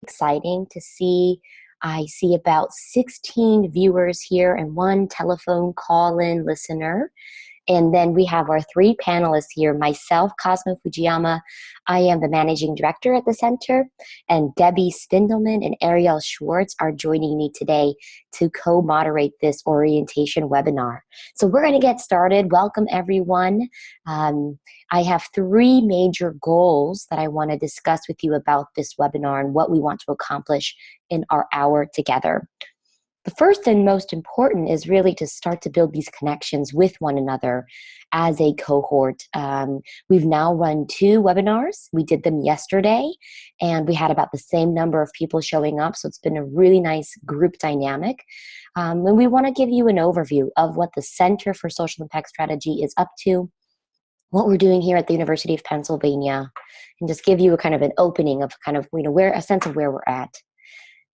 exciting to see. I see about 16 viewers here and one telephone call-in listener. And then we have our three panelists here, myself, Cosmo Fujiyama. I am the managing director at the center, and Debbie Spindelman and Ariel Schwartz are joining me today to co-moderate this orientation webinar. So we're going to get started. Welcome, everyone. I have three major goals that I want to discuss with you about this webinar and what we want to accomplish in our hour together. The first and most important is really to start to build these connections with one another as a cohort. We've now run 2 webinars. We did them yesterday, and we had about the same number of people showing up, so it's been a really nice group dynamic. And we want to give you an overview of what the Center for Social Impact Strategy is up to, what we're doing here at the University of Pennsylvania, and just give you a kind of an opening of kind of, where a sense of where we're at.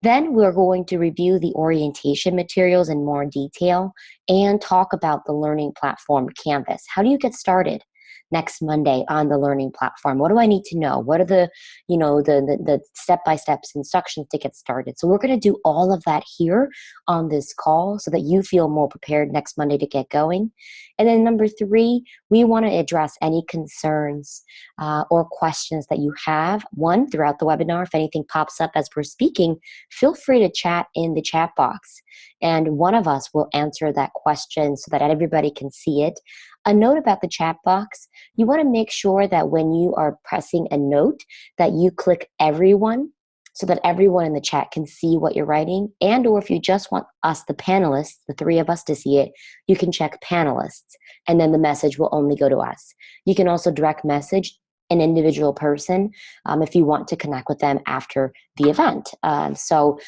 Then we're going to review the orientation materials in more detail and talk about the learning platform, Canvas. How do you get started next Monday on the learning platform? What do I need to know? What are the, the step-by-step instructions to get started? So we're going to do all of that here on this call so that you feel more prepared next Monday to get going. And then number 3, we want to address any concerns or questions that you have. One, throughout the webinar, if anything pops up as we're speaking, feel free to chat in the chat box. And one of us will answer that question so that everybody can see it. A note about the chat box, you want to make sure that when you are pressing a note that you click everyone so that everyone in the chat can see what you're writing. And or if you just want us, the panelists, the 3 of us to see it, you can check panelists and then the message will only go to us. You can also direct message an individual person if you want to connect with them after the event. So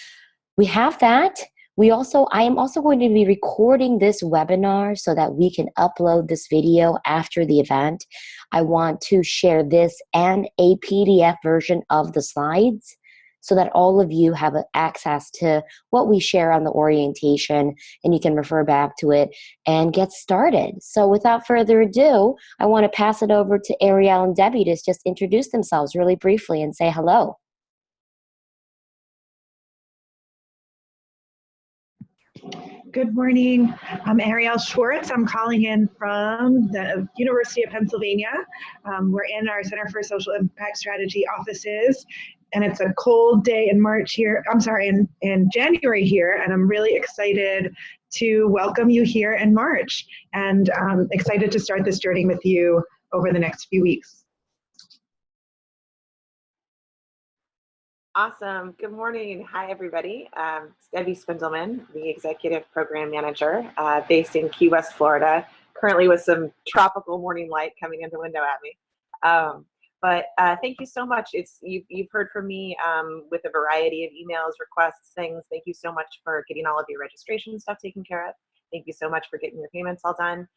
we have that. I am also going to be recording this webinar so that we can upload this video after the event. I want to share this and a PDF version of the slides so that all of you have access to what we share on the orientation and you can refer back to it and get started. So without further ado, I want to pass it over to Ariel and Debbie to just introduce themselves really briefly and say hello. Good morning. I'm Ariel Schwartz. I'm calling in from the University of Pennsylvania. We're in our Center for Social Impact Strategy offices, and it's a cold day in March here. I'm sorry, in January here, and I'm really excited to welcome you here in March, and excited to start this journey with you over the next few weeks. Awesome. Good morning. Hi, everybody. It's Debbie Spindelman, the Executive Program Manager based in Key West, Florida, currently with some tropical morning light coming in the window at me. But thank you so much. You've heard from me with a variety of emails, requests, things. Thank you so much for getting all of your registration stuff taken care of. Thank you so much for getting your payments all done.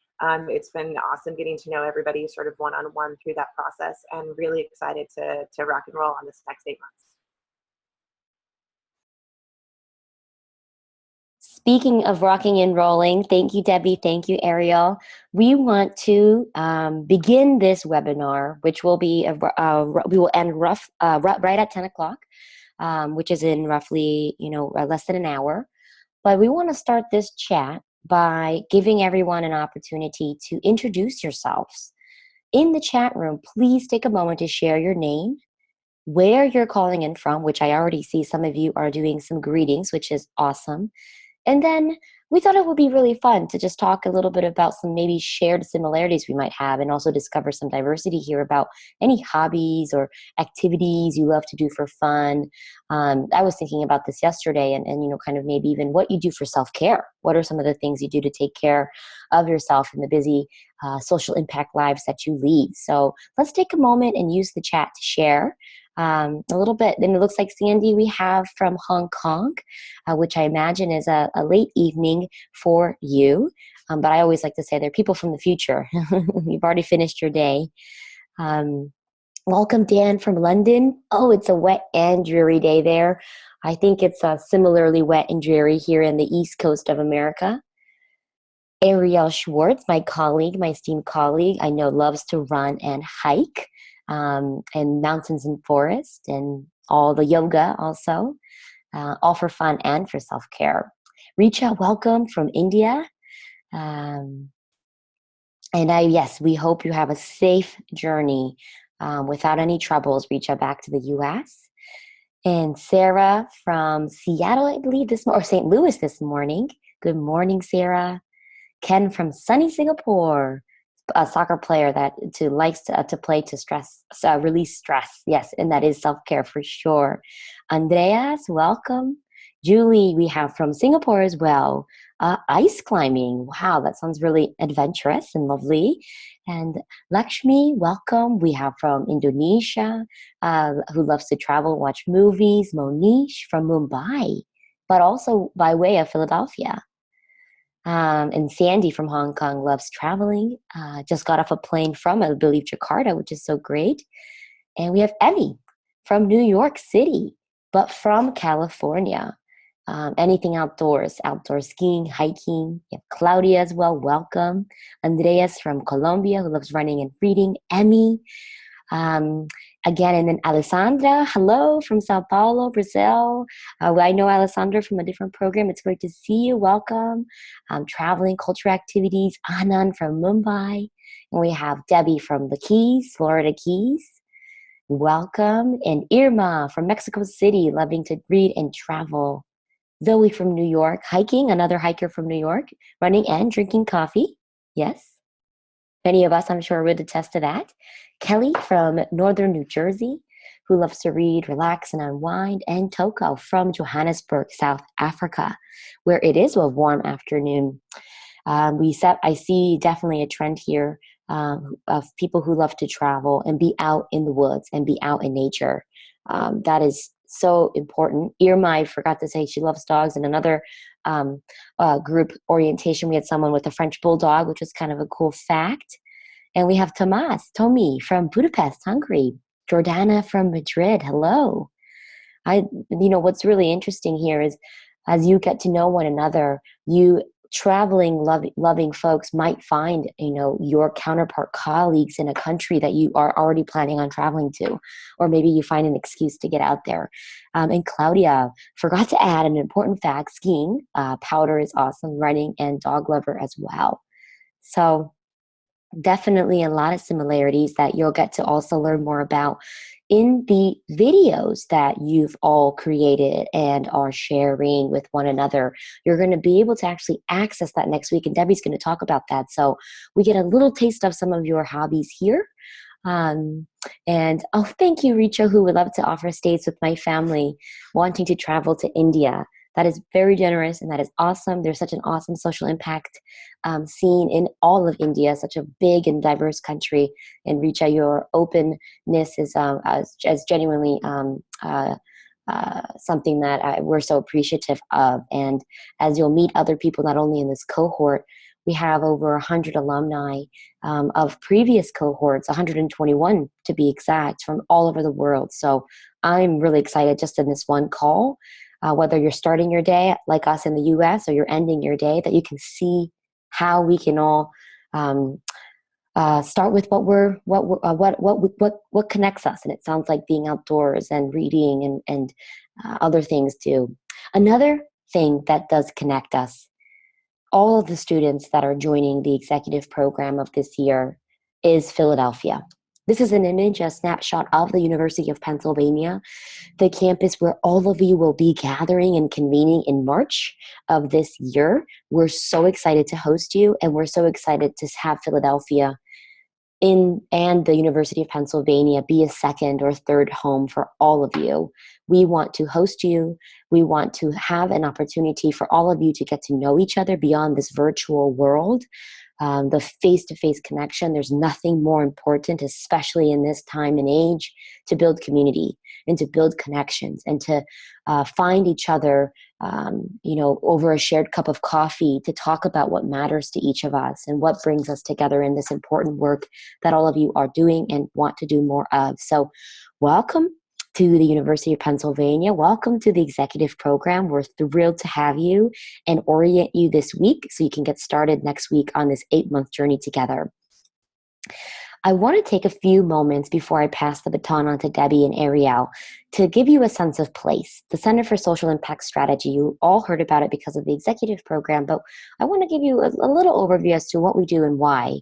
It's been awesome getting to know everybody sort of one-on-one through that process, and really excited to rock and roll on this next 8 months. Speaking of rocking and rolling, thank you, Debbie. Thank you, Ariel. We want to begin this webinar, which will be we will end right at 10 o'clock, which is in roughly less than an hour. But we want to start this chat by giving everyone an opportunity to introduce yourselves. In the chat room, please take a moment to share your name, where you're calling in from, which I already see some of you are doing some greetings, which is awesome. And then we thought it would be really fun to just talk a little bit about some maybe shared similarities we might have, and also discover some diversity here about any hobbies or activities you love to do for fun. I was thinking about this yesterday and kind of maybe even what you do for self-care. What are some of the things you do to take care of yourself in the busy social impact lives that you lead? So let's take a moment and use the chat to share a little bit. And it looks like, Sandy, we have from Hong Kong, which I imagine is a late evening for you. But I always like to say they're people from the future. You've already finished your day. Welcome, Dan, from London. Oh, it's a wet and dreary day there. I think it's similarly wet and dreary here in the East Coast of America. Ariel Schwartz, my colleague, my esteemed colleague, I know loves to run and hike and mountains and forest and all the yoga also, all for fun and for self-care. Richa, welcome from India. And yes, we hope you have a safe journey without any troubles. Richa, back to the US. And Sarah from Seattle, I believe, or St. Louis this morning. Good morning, Sarah. Ken from sunny Singapore, a soccer player that likes to play to release stress. Yes, and that is self-care for sure. Andreas, welcome. Julie, we have from Singapore as well. Ice climbing. Wow, that sounds really adventurous and lovely. And Lakshmi, welcome. We have from Indonesia, who loves to travel, watch movies. Monish from Mumbai, but also by way of Philadelphia. And Sandy from Hong Kong loves traveling. Just got off a plane from, I believe, Jakarta, which is so great. And we have Evie from New York City, but from California. Anything outdoors, outdoor skiing, hiking. You have Claudia as well, welcome. Andreas from Colombia, who loves running and reading. Emmy. Again, and then Alessandra, hello from Sao Paulo, Brazil. I know Alessandra from a different program. It's great to see you. Welcome. Traveling, cultural activities. Anand from Mumbai. And we have Debbie from the Keys, Florida Keys. Welcome. And Irma from Mexico City, loving to read and travel. Zoe from New York, hiking, another hiker from New York, running and drinking coffee. Yes. Many of us, I'm sure, would attest to that. Kelly from Northern New Jersey, who loves to read, relax, and unwind. And Toko from Johannesburg, South Africa, where it is a warm afternoon. I see definitely a trend here of people who love to travel and be out in the woods and be out in nature. That is so important. Irma, I forgot to say, she loves dogs. And another group orientation, we had someone with a French bulldog, which was kind of a cool fact. And we have Tommy from Budapest, Hungary. Jordana from Madrid, hello. What's really interesting here is as you get to know one another, you traveling, loving folks might find, your counterpart colleagues in a country that you are already planning on traveling to, or maybe you find an excuse to get out there. And Claudia forgot to add an important fact: skiing, powder is awesome, running, and dog lover as well. So definitely a lot of similarities that you'll get to also learn more about in the videos that you've all created and are sharing with one another. You're going to be able to actually access that next week, and Debbie's going to talk about that. So we get a little taste of some of your hobbies here. And thank you, Richa, who would love to offer stays with my family, wanting to travel to India. That is very generous, and that is awesome. There's such an awesome social impact scene in all of India, such a big and diverse country. And Richa, your openness is as genuinely something that we're so appreciative of. And as you'll meet other people, not only in this cohort, we have over 100 alumni of previous cohorts, 121 to be exact, from all over the world. So I'm really excited just in this one call. Whether you're starting your day like us in the U.S. or you're ending your day, that you can see how we can all start with what connects us. And it sounds like being outdoors and reading and other things too. Another thing that does connect us, all of the students that are joining the executive program of this year, is Philadelphia. This is an image, a snapshot of the University of Pennsylvania, the campus where all of you will be gathering and convening in March of this year. We're so excited to host you, and we're so excited to have Philadelphia and the University of Pennsylvania be a second or third home for all of you. We want to host you. We want to have an opportunity for all of you to get to know each other beyond this virtual world. The face-to-face connection, there's nothing more important, especially in this time and age, to build community and to build connections and to find each other, over a shared cup of coffee to talk about what matters to each of us and what brings us together in this important work that all of you are doing and want to do more of. So welcome to the University of Pennsylvania. Welcome to the executive program. We're thrilled to have you and orient you this week so you can get started next week on this 8-month journey together. I want to take a few moments before I pass the baton on to Debbie and Ariel to give you a sense of place. The Center for Social Impact Strategy, you all heard about it because of the executive program, but I want to give you a little overview as to what we do and why.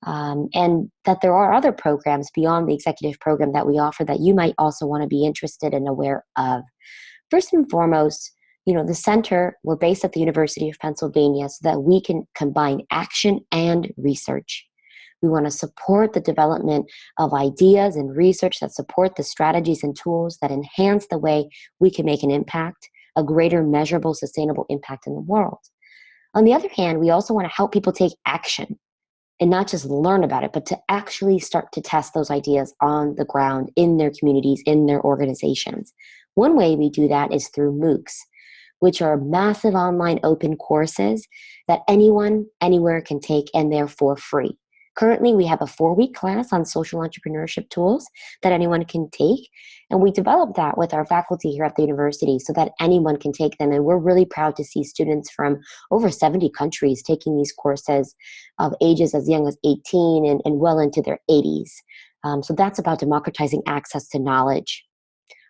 And that there are other programs beyond the executive program that we offer that you might also want to be interested and aware of. First and foremost, the center, we're based at the University of Pennsylvania so that we can combine action and research. We want to support the development of ideas and research that support the strategies and tools that enhance the way we can make an impact, a greater measurable, sustainable impact in the world. On the other hand, we also want to help people take action and not just learn about it, but to actually start to test those ideas on the ground in their communities, in their organizations. One way we do that is through MOOCs, which are massive online open courses that anyone, anywhere can take, and they're for free. Currently, we have a 4-week class on social entrepreneurship tools that anyone can take, and we developed that with our faculty here at the university so that anyone can take them, and we're really proud to see students from over 70 countries taking these courses of ages as young as 18 and well into their 80s. So that's about democratizing access to knowledge.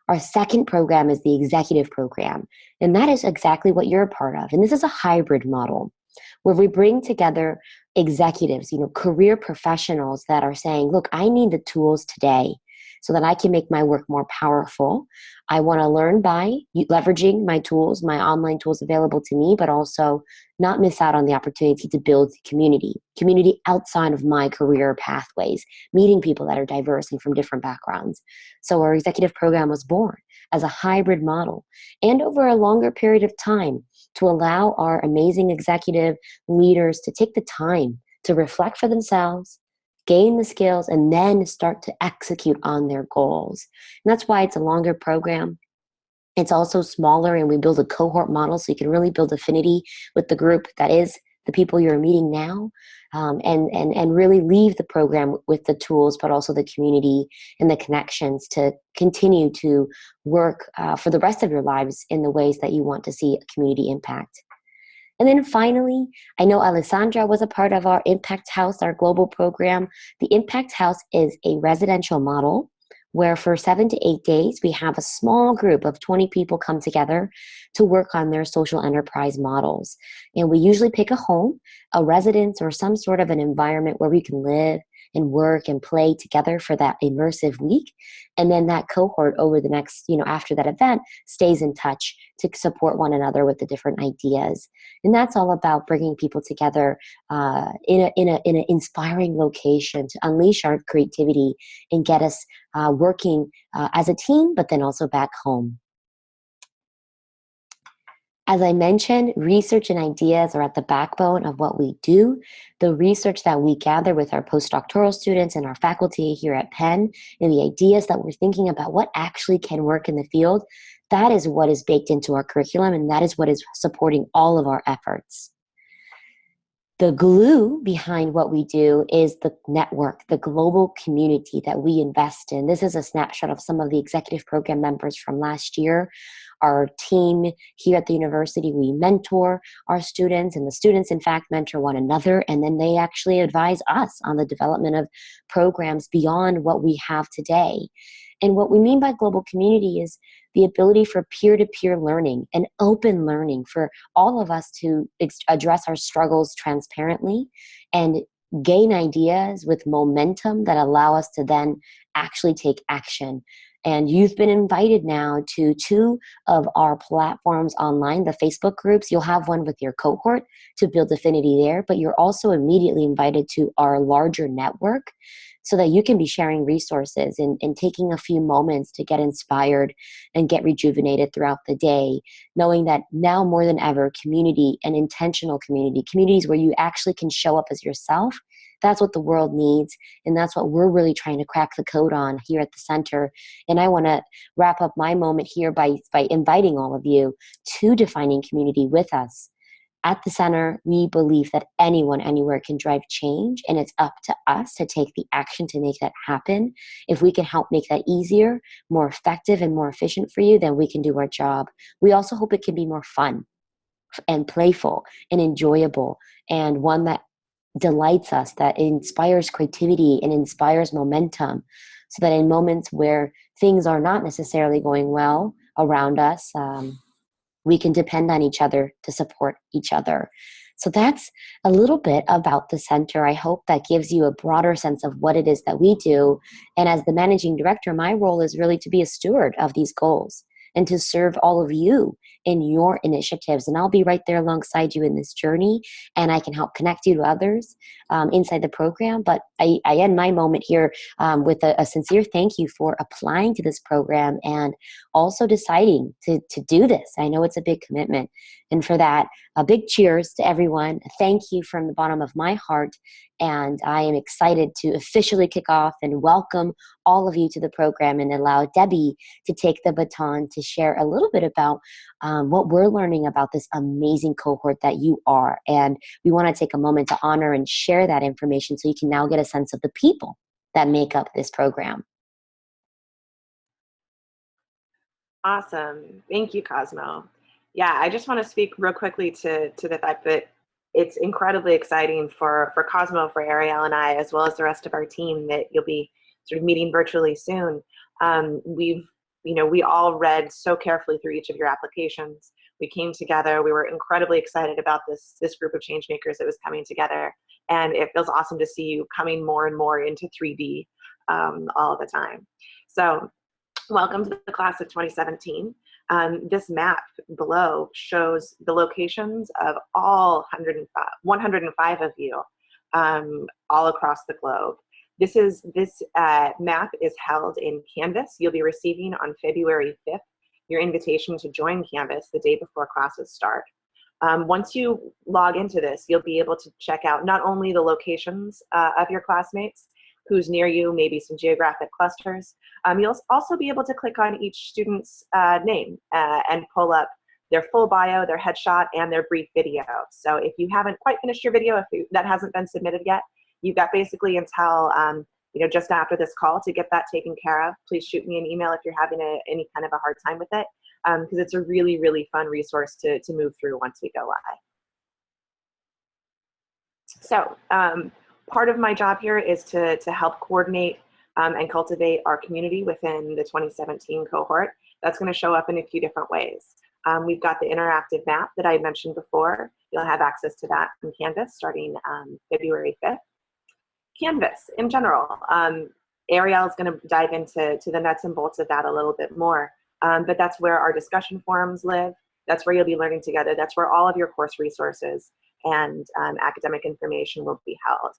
Our second program is the executive program, and that is exactly what you're a part of, and this is a hybrid model where we bring together executives, career professionals that are saying, look, I need the tools today so that I can make my work more powerful. I want to learn by leveraging my tools, my online tools available to me, but also not miss out on the opportunity to build community outside of my career pathways, meeting people that are diverse and from different backgrounds. So our executive program was born as a hybrid model and over a longer period of time to allow our amazing executive leaders to take the time to reflect for themselves, gain the skills, and then start to execute on their goals. And that's why it's a longer program. It's also smaller, and we build a cohort model so you can really build affinity with the group that is the people you're meeting now, and really leave the program with the tools, but also the community and the connections to continue to work for the rest of your lives in the ways that you want to see a community impact. And then finally, I know Alessandra was a part of our Impact House, our global program. The Impact House is a residential model where for 7 to 8 days, we have a small group of 20 people come together to work on their social enterprise models. And we usually pick a home, a residence, or some sort of an environment where we can live and work and play together for that immersive week. And then that cohort over the next, after that event stays in touch to support one another with the different ideas. And that's all about bringing people together in an inspiring location to unleash our creativity and get us working as a team, but then also back home. As I mentioned, research and ideas are at the backbone of what we do. The research that we gather with our postdoctoral students and our faculty here at Penn, and the ideas that we're thinking about what actually can work in the field, that is what is baked into our curriculum, and that is what is supporting all of our efforts. The glue behind what we do is the network, the global community that we invest in. This is a snapshot of some of the executive program members from last year. Our team here at the university, we mentor our students, and the students, in fact, mentor one another, and then they actually advise us on the development of programs beyond what we have today. And what we mean by global community is the ability for peer-to-peer learning and open learning for all of us to address our struggles transparently and gain ideas with momentum that allow us to then actually take action. And you've been invited now to 2 of our platforms online, the Facebook groups. You'll have one with your cohort to build affinity there, but you're also immediately invited to our larger network so that you can be sharing resources and taking a few moments to get inspired and get rejuvenated throughout the day, knowing that now more than ever, community and intentional communities where you actually can show up as yourself, that's what the world needs, and that's what we're really trying to crack the code on here at the center. And I want to wrap up my moment here by inviting all of you to defining community with us. At the center, we believe that anyone, anywhere can drive change, and it's up to us to take the action to make that happen. If we can help make that easier, more effective, and more efficient for you, then we can do our job. We also hope it can be more fun and playful and enjoyable, and one that delights us, that inspires creativity and inspires momentum, so that in moments where things are not necessarily going well around us, we can depend on each other to support each other. So that's a little bit about the center. I hope that gives you a broader sense of what it is that we do. And as the managing director, my role is really to be a steward of these goals and to serve all of you in your initiatives. And I'll be right there alongside you in this journey, and I can help connect you to others inside the program. But I end my moment here with a sincere thank you for applying to this program and also deciding to do this. I know it's a big commitment. And for that, a big cheers to everyone. Thank you from the bottom of my heart. And I am excited to officially kick off and welcome all of you to the program and allow Debbie to take the baton to share a little bit about what we're learning about this amazing cohort that you are. And we want to take a moment to honor and share that information so you can now get a sense of the people that make up this program. Awesome. Thank you, Cosmo. Yeah, I just want to speak real quickly to the fact that it's incredibly exciting for Cosmo, for Ariel and I, as well as the rest of our team that you'll be sort of meeting virtually soon. We all read so carefully through each of your applications. We came together. We were incredibly excited about this group of change makers that was coming together. And it feels awesome to see you coming more and more into 3D all the time. So welcome to the class of 2017. This map below shows the locations of all 105 of you all across the globe. This map is held in Canvas. You'll be receiving on February 5th your invitation to join Canvas the day before classes start. Once you log into this, you'll be able to check out not only the locations of your classmates, who's near you, maybe some geographic clusters. You'll also be able to click on each student's name and pull up their full bio, their headshot, and their brief video. So if you haven't quite finished your video, if that hasn't been submitted yet, you've got basically until just after this call to get that taken care of. Please shoot me an email if you're having any kind of a hard time with it, because it's a really, really fun resource to move through once we go live. So part of my job here is to help coordinate and cultivate our community within the 2017 cohort. That's going to show up in a few different ways. We've got the interactive map that I mentioned before. You'll have access to that from Canvas starting February 5th. Canvas in general. Ariel is going to dive into the nuts and bolts of that a little bit more. But that's where our discussion forums live. That's where you'll be learning together. That's where all of your course resources and academic information will be held.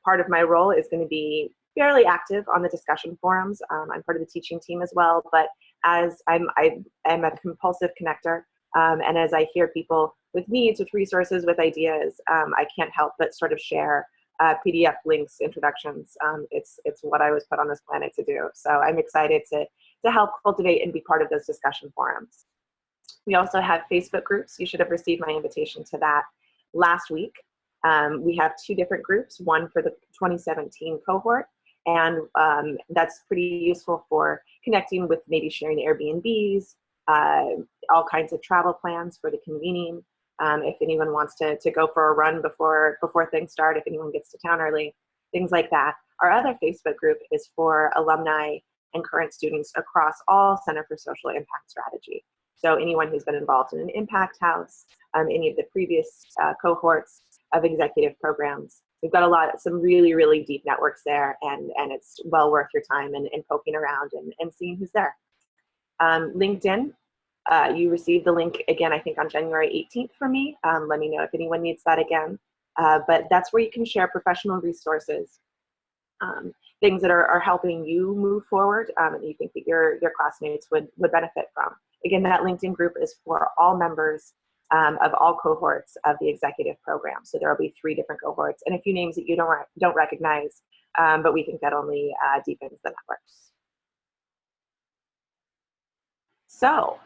Part of my role is going to be fairly active on the discussion forums. I'm part of the teaching team as well, but as I'm a compulsive connector, and as I hear people with needs, with resources, with ideas, I can't help but sort of share PDF links, introductions. It's what I was put on this planet to do. So I'm excited to help cultivate and be part of those discussion forums. We also have Facebook groups. You should have received my invitation to that last week. We have two different groups, one for the 2017 cohort, and that's pretty useful for connecting with maybe sharing Airbnbs, all kinds of travel plans for the convening. If anyone wants to go for a run before things start, if anyone gets to town early, things like that. Our other Facebook group is for alumni and current students across all Center for Social Impact Strategy. So anyone who's been involved in an impact house, any of the previous cohorts of executive programs. We've got some really, really deep networks there, and it's well worth your time and poking around and seeing who's there. LinkedIn, you received the link again, I think on January 18th from me. Let me know if anyone needs that again. But that's where you can share professional resources, things that are helping you move forward and you think that your classmates would benefit from. Again, that LinkedIn group is for all members of all cohorts of the executive program. So there will be 3 different cohorts and a few names that you don't recognize, but we think that only deepens the networks. So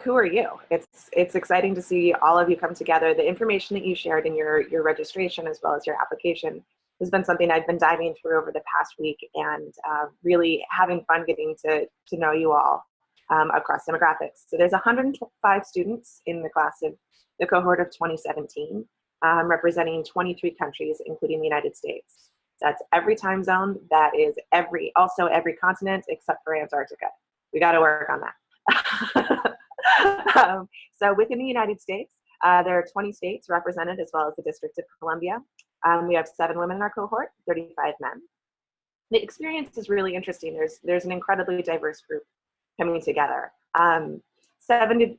who are you? It's exciting to see all of you come together. The information that you shared in your registration as well as your application has been something I've been diving through over the past week and really having fun getting to know you all across demographics. So there's 105 students in the class of the cohort of 2017. representing 23 countries, including the United States. That's every time zone. That is also every continent except for Antarctica. We got to work on that. So within the United States, there are 20 states represented, as well as the District of Columbia. We have 7 women in our cohort, 35 men. The experience is really interesting. There's an incredibly diverse group coming together. 70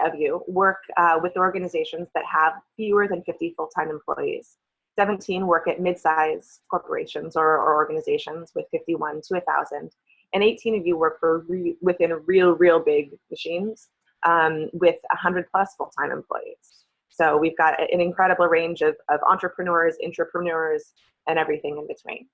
of you work with organizations that have fewer than 50 full-time employees. 17 work at mid-size corporations or organizations with 51 to 1,000. And 18 of you work within real big machines with 100+ full-time employees. So we've got an incredible range of entrepreneurs, intrapreneurs, and everything in between.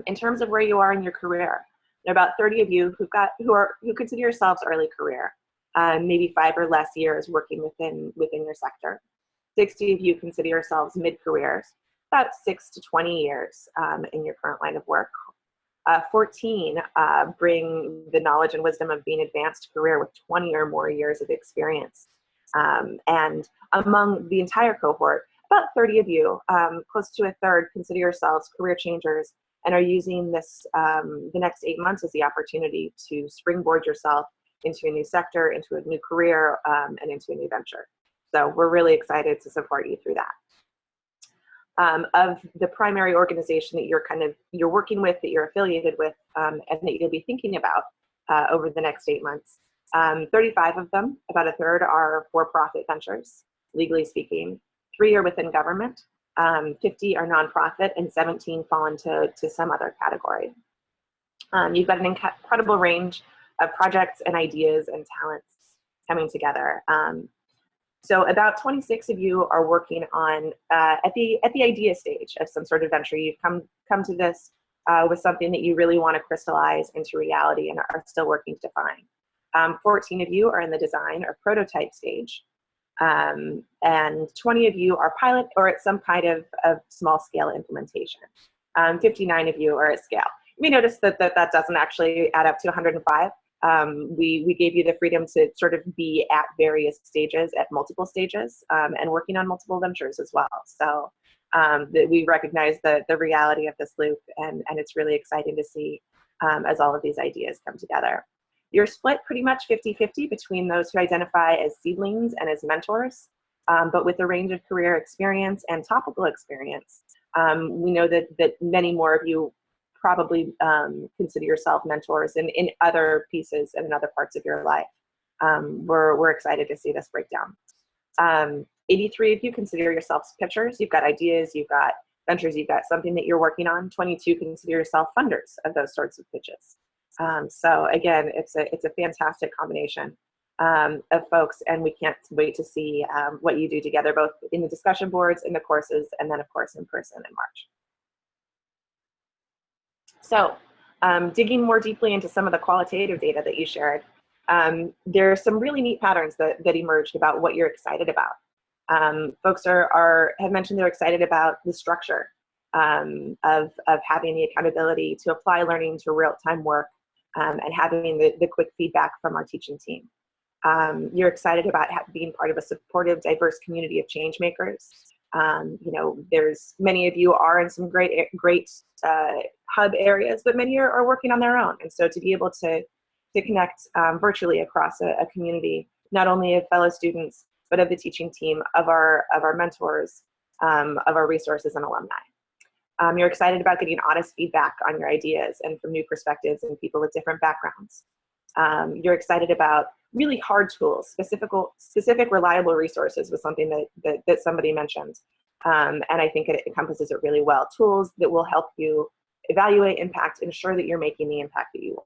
In terms of where you are in your career, there are about 30 of you who consider yourselves early career, maybe 5 or less years working within your sector. 60 of you consider yourselves mid-careers, about 6 to 20 years in your current line of work. 14 bring the knowledge and wisdom of being advanced career with 20 or more years of experience. And among the entire cohort, about 30 of you, close to a third, consider yourselves career changers and are using this the next 8 months as the opportunity to springboard yourself into a new sector, into a new career, and into a new venture. So we're really excited to support you through that. Of the primary organization that you're working with, that you're affiliated with, and that you'll be thinking about over the next 8 months, 35 of them, about a third, are for-profit ventures, legally speaking. 3 are within government, 50 are nonprofit, and 17 fall into some other category. You've got an incredible range of projects and ideas and talents coming together. So about 26 of you are working on at the idea stage of some sort of venture. You've come to this with something that you really want to crystallize into reality and are still working to define. 14 of you are in the design or prototype stage, and 20 of you are pilot or at some kind of small scale implementation. 59 of you are at scale. You may notice that doesn't actually add up to 105. We gave you the freedom to sort of be at various stages, at multiple stages, and working on multiple ventures as well. So we recognize the reality of this loop, and it's really exciting to see as all of these ideas come together. You're split pretty much 50-50 between those who identify as seedlings and as mentors, but with a range of career experience and topical experience. We know that many more of you probably consider yourself mentors in other pieces and in other parts of your life. We're excited to see this breakdown. 83 of you consider yourselves pitchers. You've got ideas, you've got ventures, you've got something that you're working on. 22 consider yourself funders of those sorts of pitches. So again, it's a fantastic combination of folks, and we can't wait to see what you do together, both in the discussion boards, in the courses, and then of course in person in March. So digging more deeply into some of the qualitative data that you shared, there are some really neat patterns that emerged about what you're excited about. Folks have mentioned they're excited about the structure of having the accountability to apply learning to real-time work, and having the quick feedback from our teaching team. You're excited about being part of a supportive, diverse community of change makers. There's many of you are in some great hub areas, but many are working on their own. And so to be able to connect virtually across a community, not only of fellow students, but of the teaching team, of our mentors, of our resources and alumni. You're excited about getting honest feedback on your ideas and from new perspectives and people with different backgrounds. You're excited about really hard tools, specific reliable resources was something that somebody mentioned. And I think it encompasses it really well. Tools that will help you evaluate impact, ensure that you're making the impact that you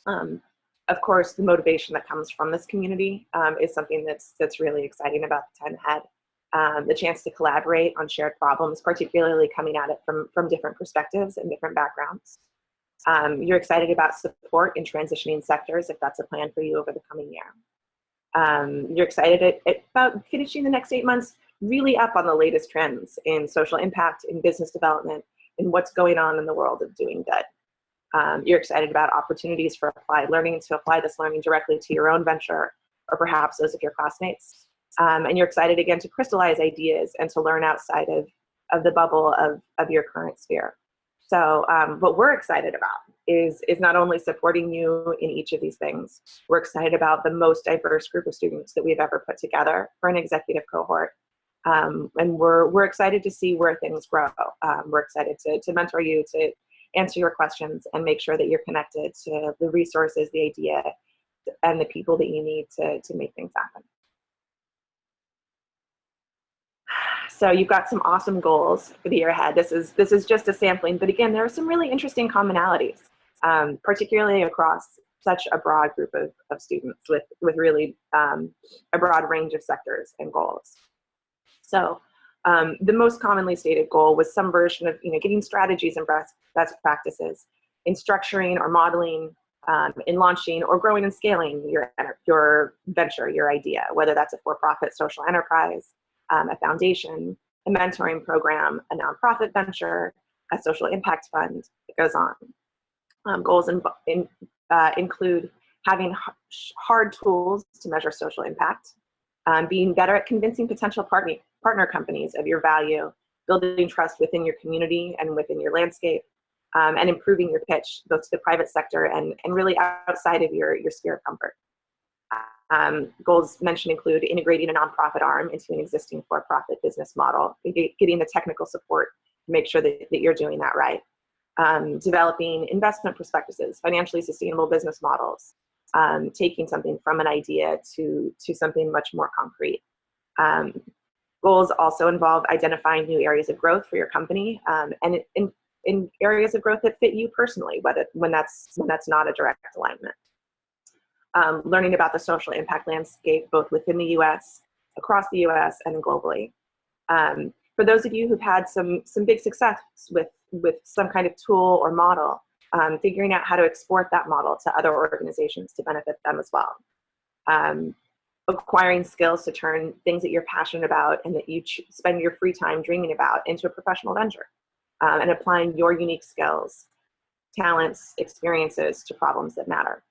want. Of course, the motivation that comes from this community is something that's really exciting about the time ahead. The chance to collaborate on shared problems, particularly coming at it from different perspectives and different backgrounds. You're excited about support in transitioning sectors, if that's a plan for you over the coming year. You're excited about finishing the next 8 months really up on the latest trends in social impact, in business development, in what's going on in the world of doing good. You're excited about opportunities for applied learning, to apply this learning directly to your own venture, or perhaps those of your classmates. And you're excited again to crystallize ideas and to learn outside of the bubble of your current sphere. So what we're excited about is not only supporting you in each of these things, we're excited about the most diverse group of students that we've ever put together for an executive cohort. And we're excited to see where things grow. We're excited to mentor you, to answer your questions, and make sure that you're connected to the resources, the idea, and the people that you need to make things happen. So you've got some awesome goals for the year ahead. This is just a sampling, but again, there are some really interesting commonalities, particularly across such a broad group of students with really a broad range of sectors and goals. So the most commonly stated goal was some version of getting strategies and best practices in structuring or modeling, in launching or growing and scaling your venture, your idea, whether that's a for-profit social enterprise, a foundation, a mentoring program, a nonprofit venture, a social impact fund. It goes on. Goals include having hard tools to measure social impact, being better at convincing potential partner companies of your value, building trust within your community and within your landscape, and improving your pitch both to the private sector and really outside of your sphere of comfort. Goals mentioned include integrating a nonprofit arm into an existing for-profit business model, getting the technical support to make sure that you're doing that right. Developing investment prospectuses, financially sustainable business models, taking something from an idea to something much more concrete. Goals also involve identifying new areas of growth for your company, and in areas of growth that fit you personally, when that's not a direct alignment. Learning about the social impact landscape, both within the US, across the US, and globally. For those of you who've had some big success with some kind of tool or model, figuring out how to export that model to other organizations to benefit them as well. Acquiring skills to turn things that you're passionate about and that you spend your free time dreaming about into a professional venture, and applying your unique skills, talents, experiences to problems that matter.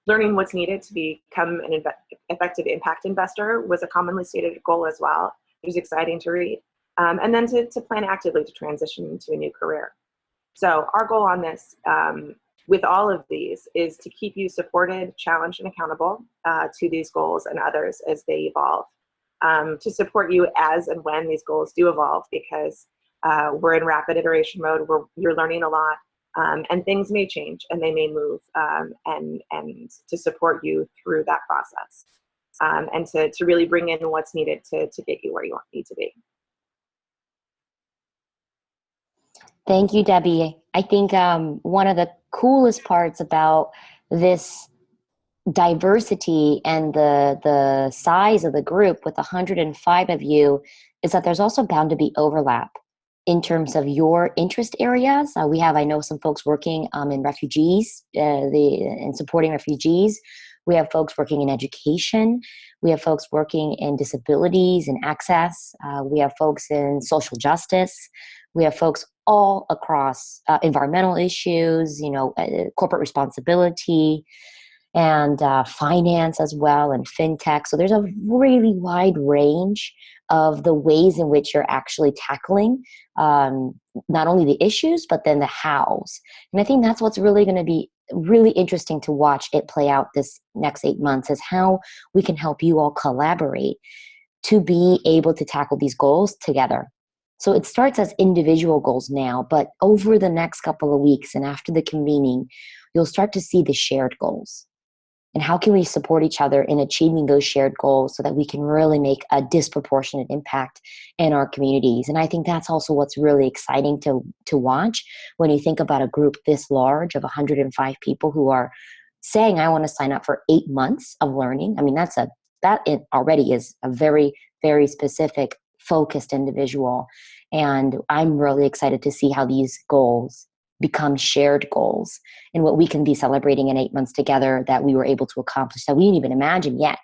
Learning what's needed to become an effective impact investor was a commonly stated goal as well. It was exciting to read. And then to plan actively to transition into a new career. So our goal on this, with all of these, is to keep you supported, challenged, and accountable to these goals and others as they evolve. To support you as and when these goals do evolve, because we're in rapid iteration mode, you're learning a lot. And things may change and they may move, and to support you through that process, and to really bring in what's needed to get you where you need to be. Thank you, Debbie. I think one of the coolest parts about this diversity and the size of the group with 105 of you is that there's also bound to be overlap in terms of your interest areas. I know some folks working in refugees, in supporting refugees. We have folks working in education. We have folks working in disabilities and access. We have folks in social justice. We have folks all across environmental issues, corporate responsibility, and finance as well, and fintech. So there's a really wide range of the ways in which you're actually tackling not only the issues, but then the hows. And I think that's what's really going to be really interesting to watch it play out this next 8 months, is how we can help you all collaborate to be able to tackle these goals together. So it starts as individual goals now, but over the next couple of weeks and after the convening, you'll start to see the shared goals. And how can we support each other in achieving those shared goals so that we can really make a disproportionate impact in our communities? And I think that's also what's really exciting to watch when you think about a group this large of 105 people who are saying, I want to sign up for 8 months of learning. I mean, that it already is a very, very specific, focused individual. And I'm really excited to see how these goals become shared goals and what we can be celebrating in 8 months together that we were able to accomplish that we didn't even imagine yet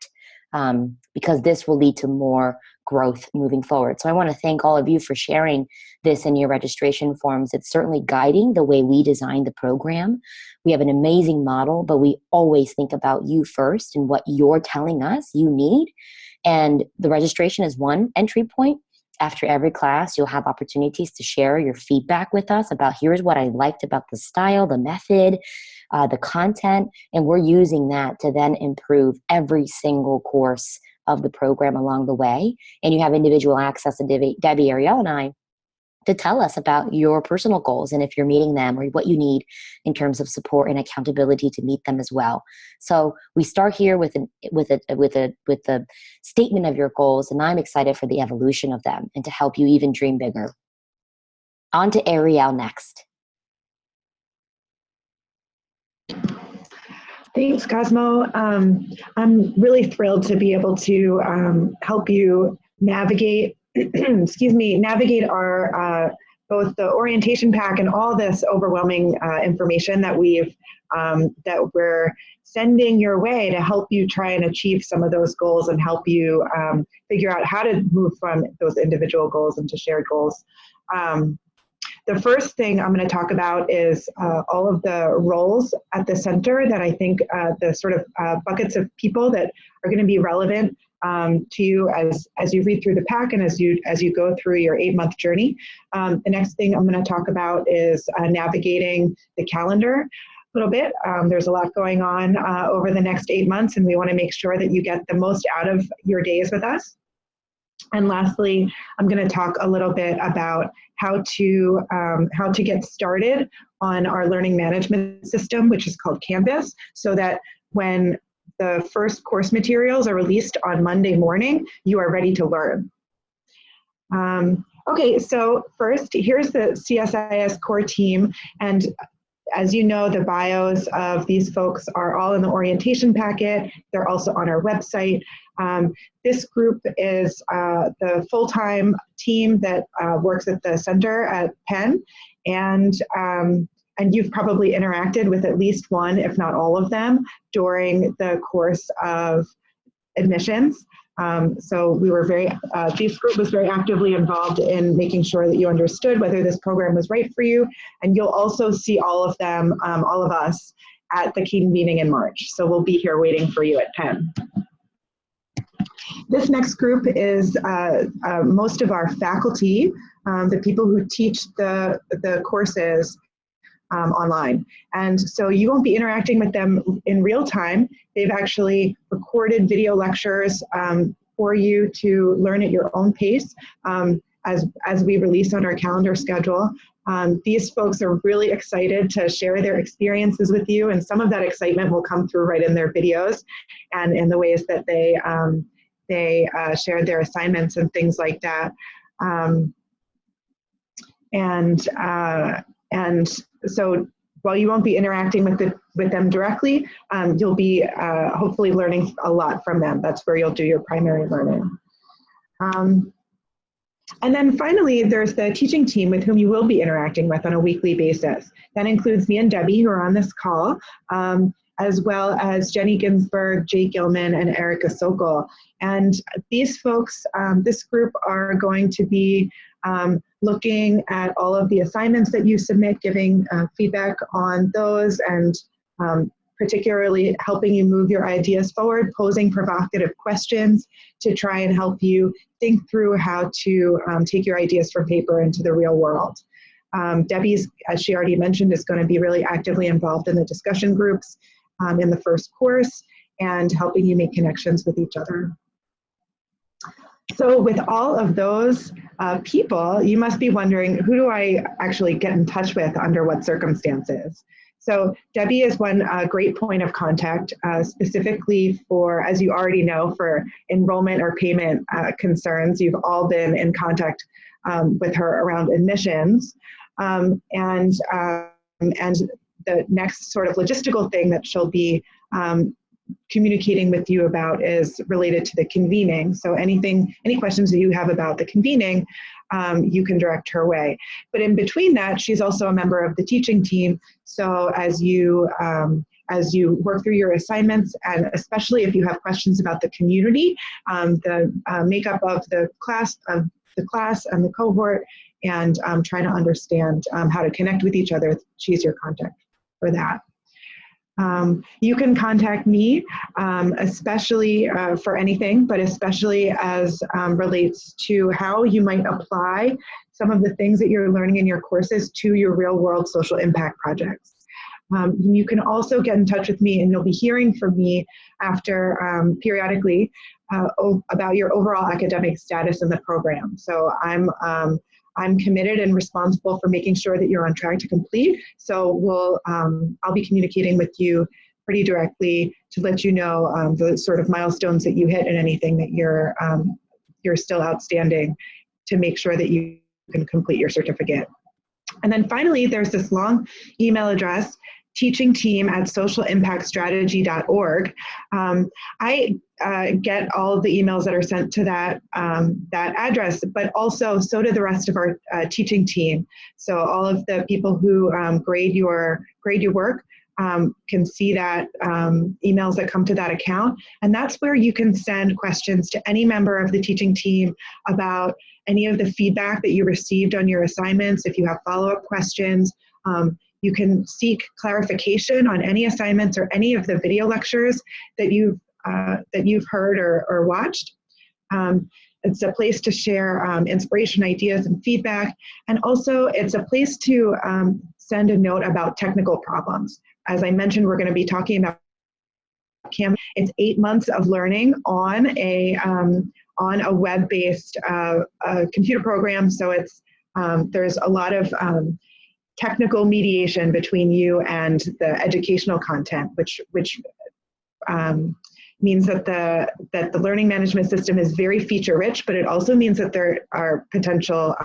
because this will lead to more growth moving forward. So I want to thank all of you for sharing this in your registration forms. It's certainly guiding the way we designed the program. We have an amazing model, but we always think about you first and what you're telling us you need. And the registration is one entry point. After every class, you'll have opportunities to share your feedback with us about here's what I liked about the style, the method, the content, and we're using that to then improve every single course of the program along the way. And you have individual access to Debbie, Ariel, and I to tell us about your personal goals and if you're meeting them or what you need in terms of support and accountability to meet them as well. So we start here with the statement of your goals, and I'm excited for the evolution of them and to help you even dream bigger. On to Ariel next. Thanks, Cosmo. I'm really thrilled to be able to help you navigate navigate our both the orientation pack and all this overwhelming information that we're sending your way to help you try and achieve some of those goals and help you figure out how to move from those individual goals into shared goals. The first thing I'm going to talk about is all of the roles at the center that I think the sort of buckets of people that are going to be relevant to you as you read through the pack and as you go through your 8-month journey. The next thing I'm going to talk about is navigating the calendar a little bit. There's a lot going on over the next 8 months, and we want to make sure that you get the most out of your days with us. And lastly, I'm going to talk a little bit about how to get started on our learning management system, which is called Canvas, so that when the first course materials are released on Monday morning, you are ready to learn. Okay, so first, here's the CSIS core team. And as you know, the bios of these folks are all in the orientation packet. They're also on our website. This group is the full-time team that works at the center at Penn. And you've probably interacted with at least one, if not all of them, during the course of admissions. So we were this group was very actively involved in making sure that you understood whether this program was right for you. And you'll also see all of them, all of us, at the key meeting in March. So we'll be here waiting for you at Penn. This next group is most of our faculty, the people who teach the courses online. And so you won't be interacting with them in real time. They've actually recorded video lectures for you to learn at your own pace as we release on our calendar schedule. These folks are really excited to share their experiences with you, and some of that excitement will come through right in their videos and in the ways that they shared their assignments and things like that. And so while you won't be interacting with them directly, you'll be hopefully learning a lot from them. That's where you'll do your primary learning. And then finally, there's the teaching team with whom you will be interacting with on a weekly basis. That includes me and Debbie, who are on this call, as well as Jenny Ginsberg, Jake Gilman, and Erica Sokol. And these folks, this group, are going to be looking at all of the assignments that you submit, giving feedback on those, and particularly helping you move your ideas forward, posing provocative questions to try and help you think through how to take your ideas from paper into the real world. Debbie's, as she already mentioned, is going to be really actively involved in the discussion groups in the first course and helping you make connections with each other. So with all of those people, you must be wondering, who do I actually get in touch with under what circumstances? So Debbie is one great point of contact, specifically for, as you already know, for enrollment or payment concerns. You've all been in contact with her around admissions. And the next sort of logistical thing that she'll be communicating with you about is related to the convening. So any questions that you have about the convening, you can direct her way. But in between that, she's also a member of the teaching team. So as you as you work through your assignments, and especially if you have questions about the community, the makeup of the class and the cohort, and trying to understand how to connect with each other. Choose your contact for that. You can contact me, especially for anything, but especially as relates to how you might apply some of the things that you're learning in your courses to your real world social impact projects. You can also get in touch with me, and you'll be hearing from me after periodically about your overall academic status in the program. So I'm committed and responsible for making sure that you're on track to complete. So I'll be communicating with you pretty directly to let you know the sort of milestones that you hit and anything that you're still outstanding to make sure that you can complete your certificate. And then finally, there's this long email address, teachingteam@socialimpactstrategy.org. I get all of the emails that are sent to that address, but also so do the rest of our teaching team. So all of the people who grade your work can see that emails that come to that account, and that's where you can send questions to any member of the teaching team about any of the feedback that you received on your assignments. If you have follow-up questions, you can seek clarification on any assignments or any of the video lectures that you've heard or watched. It's a place to share inspiration, ideas, and feedback, and also it's a place to send a note about technical problems. As I mentioned, we're going to be talking about Canvas. It's 8 months of learning on a web-based computer program, so there's a lot of technical mediation between you and the educational content, which means that the learning management system is very feature rich, but it also means that there are potential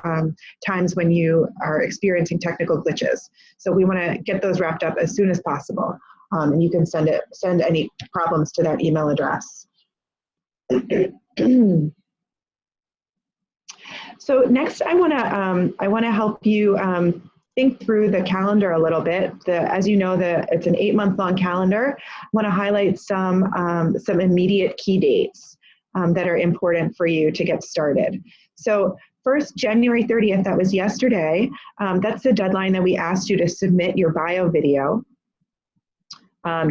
times when you are experiencing technical glitches. So we want to get those wrapped up as soon as possible, and you can send any problems to that email address. So next, I want to help you think through the calendar a little bit. As you know, it's an 8-month-long calendar. I want to highlight some immediate key dates that are important for you to get started. So first, January 30th, that was yesterday. That's the deadline that we asked you to submit your bio video.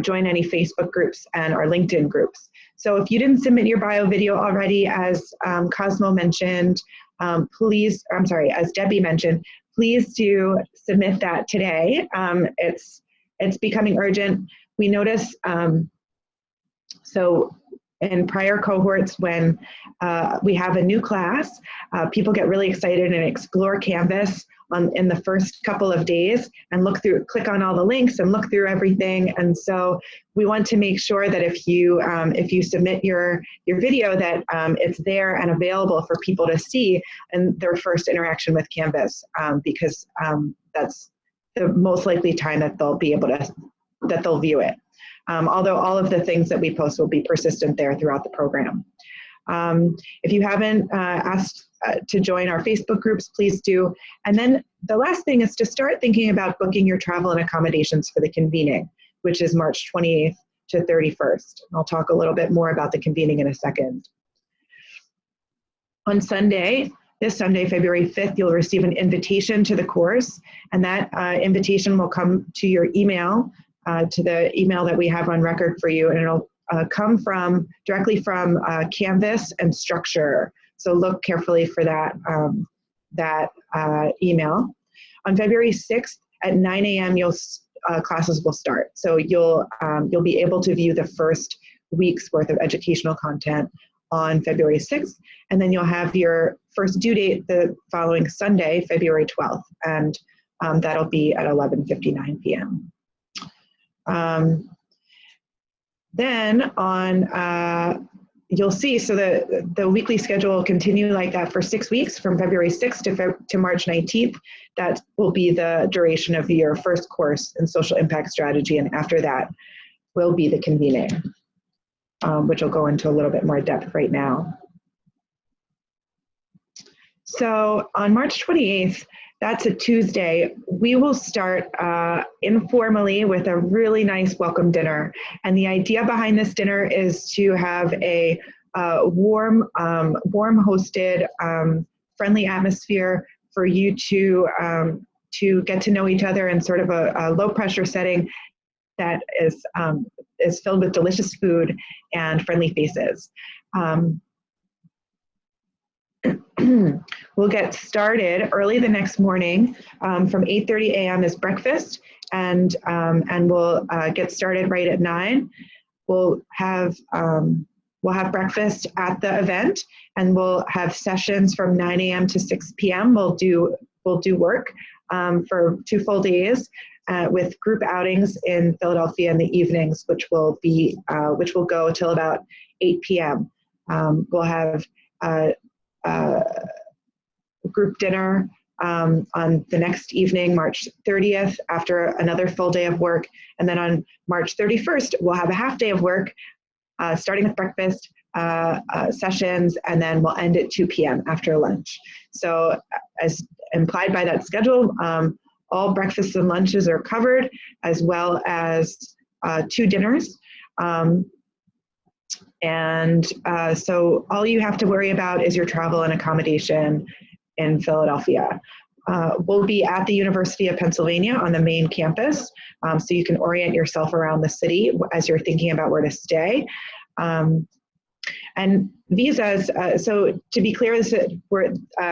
Join any Facebook groups and our LinkedIn groups. So if you didn't submit your bio video already, as Cosmo mentioned, as Debbie mentioned, please do submit that today. It's becoming urgent. We notice, so in prior cohorts, when we have a new class, people get really excited and explore Canvas in the first couple of days and click on all the links and look through everything. And so we want to make sure that if you submit your video, that it's there and available for people to see in their first interaction with Canvas, because that's the most likely time that they'll view it. Although all of the things that we post will be persistent there throughout the program. If you haven't asked to join our Facebook groups, please do. And then the last thing is to start thinking about booking your travel and accommodations for the convening, which is March 28th to 31st. I'll talk a little bit more about the convening in a second. On Sunday, this Sunday, February 5th, you'll receive an invitation to the course, and that invitation will come to your email, to the email that we have on record for you, and it'll come directly from Canvas and Structure. So look carefully for that email. On February 6th at 9 a.m., classes will start. So you'll be able to view the first week's worth of educational content on February 6th, and then you'll have your first due date the following Sunday, February 12th, and that'll be at 11:59 p.m. Then you'll see, so the weekly schedule will continue like that for 6 weeks, from February 6th to March 19th. That will be the duration of your first course in social impact strategy, and after that will be the convening, which I'll go into a little bit more depth right now. So on March 28th, That's a Tuesday. We will start informally with a really nice welcome dinner. And the idea behind this dinner is to have a warm hosted, friendly atmosphere for you to get to know each other in sort of a low pressure setting that is filled with delicious food and friendly faces. We'll get started early the next morning. From 8:30 a.m. is breakfast, and we'll get started right at 9. We'll have breakfast at the event, and we'll have sessions from 9 a.m. to 6 p.m. We'll do work for 2 full days with group outings in Philadelphia in the evenings, which will go till about 8 p.m. We'll have group dinner on the next evening, March 30th, after another full day of work. And then on March 31st, we'll have a half day of work, starting with breakfast sessions, and then we'll end at 2 p.m. after lunch. So as implied by that schedule, all breakfasts and lunches are covered, as well as 2 dinners. So all you have to worry about is your travel and accommodation in Philadelphia. We'll be at the University of Pennsylvania on the main campus, so you can orient yourself around the city as you're thinking about where to stay. And visas, so to be clear,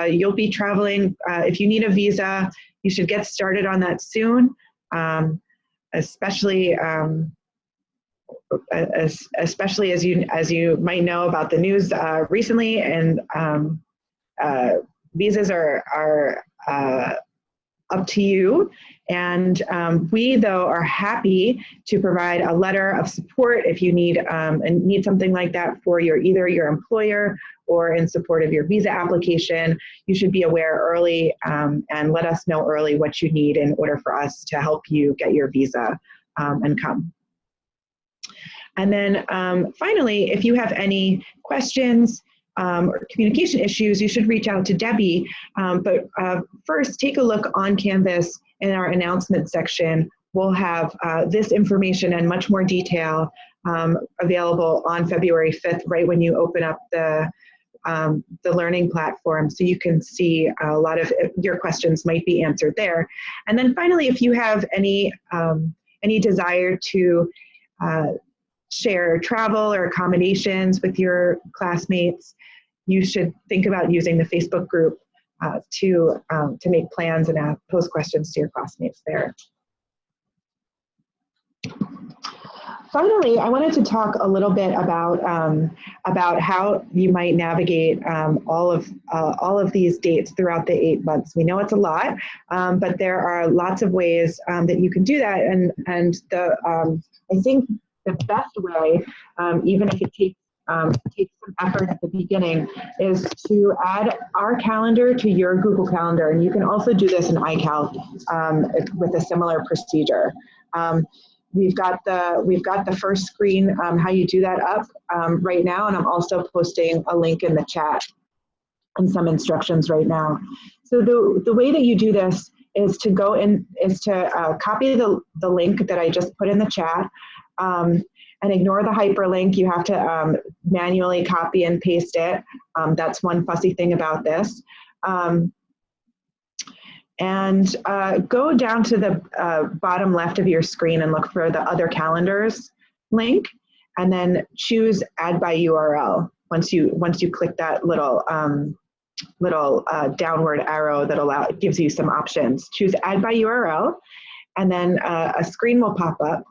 you'll be traveling. If you need a visa, you should get started on that soon, especially as you might know about the news recently, and visas are up to you. And we, though, are happy to provide a letter of support if you need something like that for either your employer or in support of your visa application. You should be aware early and let us know early what you need in order for us to help you get your visa and come. And then finally, if you have any questions or communication issues, you should reach out to Debbie. But first, take a look on Canvas in our announcement section. We'll have this information and much more detail available on February 5th, right when you open up the learning platform, so you can see a lot of your questions might be answered there. And then finally, if you have any desire to share travel or accommodations with your classmates, you should think about using the Facebook group to make plans and pose questions to your classmates there. Finally, I wanted to talk a little bit about how you might navigate all of these dates throughout the 8 months. We know it's a lot, but there are lots of ways that you can do that. And I think the best way, even if it takes some effort at the beginning, is to add our calendar to your Google Calendar. And you can also do this in iCal with a similar procedure. We've got the first screen, how you do that up right now, and I'm also posting a link in the chat and some instructions right now. So the way that you do this is to copy the link that I just put in the chat, and ignore the hyperlink. You have to manually copy and paste it. That's one fussy thing about this. And go down to the bottom left of your screen and look for the Other Calendars link, and then choose Add by URL. Once you click that little downward arrow that gives you some options, choose Add by URL, and then a screen will pop up,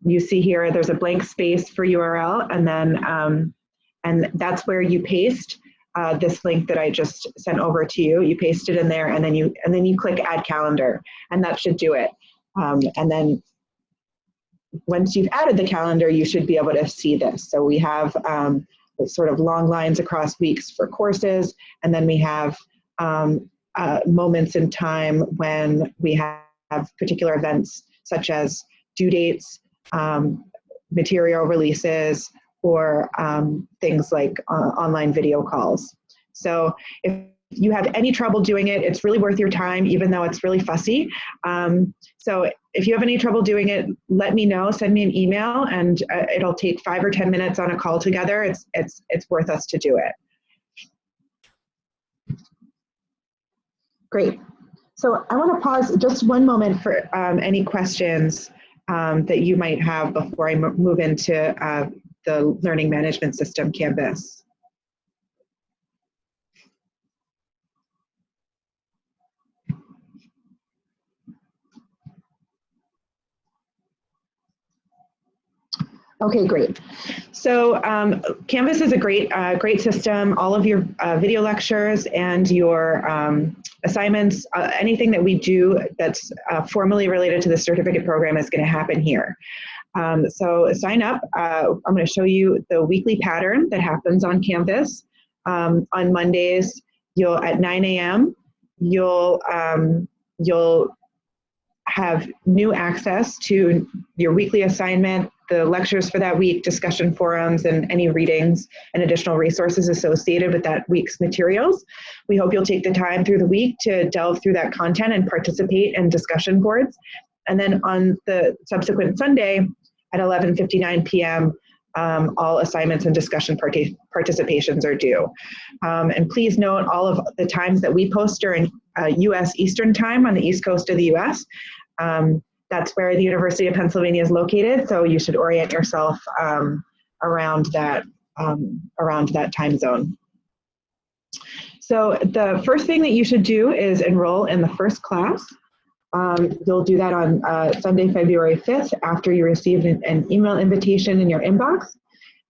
you see here there's a blank space for URL, and then and that's where you paste this link that I just sent over to you. You paste it in there, and then you click Add Calendar, and that should do it. And then once you've added the calendar, you should be able to see this. So we have sort of long lines across weeks for courses, and then we have moments in time when we have particular events such as due dates, material releases, or things like online video calls. So if you have any trouble doing it, it's really worth your time, even though it's really fussy. So if you have any trouble doing it, let me know, send me an email, and it'll take 5 or 10 minutes on a call together. It's worth us to do it. Great. So I want to pause just one moment for any questions that you might have before I move into the learning management system, Canvas. Okay, great. So Canvas is a great system. All of your video lectures and your assignments, anything that we do that's formally related to the certificate program is going to happen here. So sign up. I'm going to show you the weekly pattern that happens on Canvas. On Mondays, at 9 a.m., you'll have new access to your weekly assignment, the lectures for that week, discussion forums, and any readings and additional resources associated with that week's materials. We hope you'll take the time through the week to delve through that content and participate in discussion boards. And then on the subsequent Sunday at 11:59 p.m., all assignments and discussion participations are due. And please note all of the times that we post are in U.S. Eastern Time on the East Coast of the U.S. That's where the University of Pennsylvania is located, so you should orient yourself around that time zone. So the first thing that you should do is enroll in the first class. You'll do that on Sunday, February 5th, after you receive an email invitation in your inbox.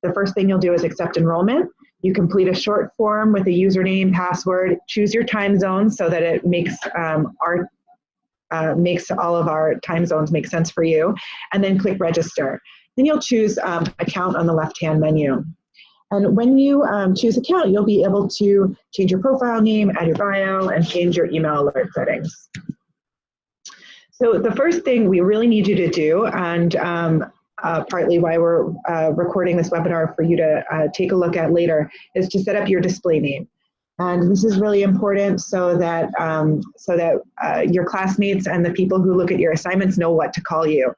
The first thing you'll do is accept enrollment. You complete a short form with a username, password, choose your time zone so that it makes makes all of our time zones make sense for you, and then click register. Then you'll choose account on the left-hand menu. And when you choose account, you'll be able to change your profile name, add your bio, and change your email alert settings. So the first thing we really need you to do, and partly why we're recording this webinar for you to take a look at later, is to set up your display name. And this is really important so that your classmates and the people who look at your assignments know what to call you.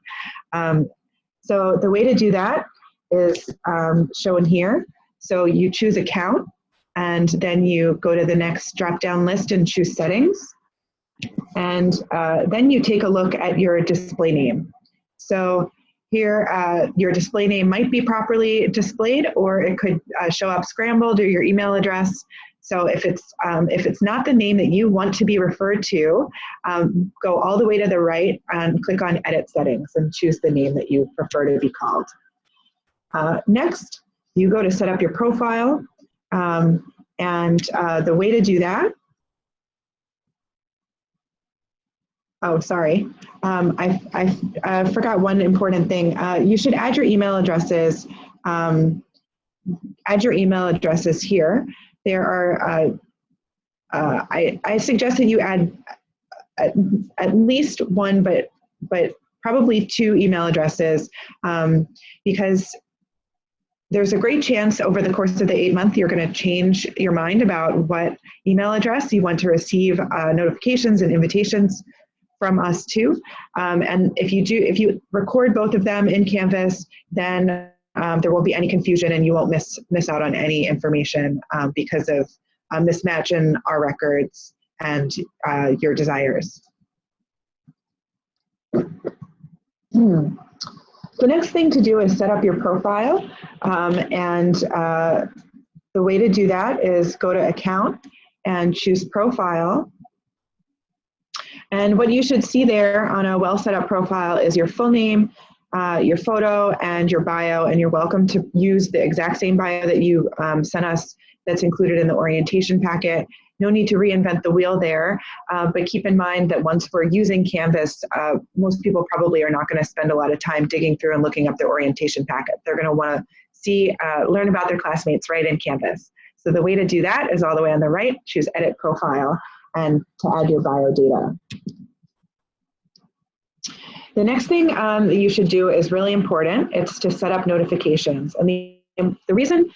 So the way to do that is shown here. So you choose account, and then you go to the next drop-down list and choose settings. And then you take a look at your display name. So here, your display name might be properly displayed, or it could show up scrambled, or your email address. So if it's not the name that you want to be referred to, go all the way to the right and click on Edit Settings and choose the name that you prefer to be called. Next, you go to set up your profile, and the way to do that. Oh, sorry. I forgot one important thing. You should add your email addresses. Add your email addresses here. There are, I suggest that you add at least one, but probably 2 email addresses, because there's a great chance over the course of the 8-month you're going to change your mind about what email address you want to receive notifications and invitations from us to. And if you record both of them in Canvas, then there won't be any confusion, and you won't miss out on any information because of a mismatch in our records and your desires. The next thing to do is set up your profile, and the way to do that is go to Account and choose Profile. And what you should see there on a well set up profile is your full name, your photo, and your bio, and you're welcome to use the exact same bio that you sent us that's included in the orientation packet. No need to reinvent the wheel there, but keep in mind that once we're using Canvas, most people probably are not going to spend a lot of time digging through and looking up their orientation packet. They're going to want to see, learn about their classmates right in Canvas. So the way to do that is all the way on the right, choose Edit Profile, and to add your bio data. The next thing that you should do is really important. It's to set up notifications. And And the reason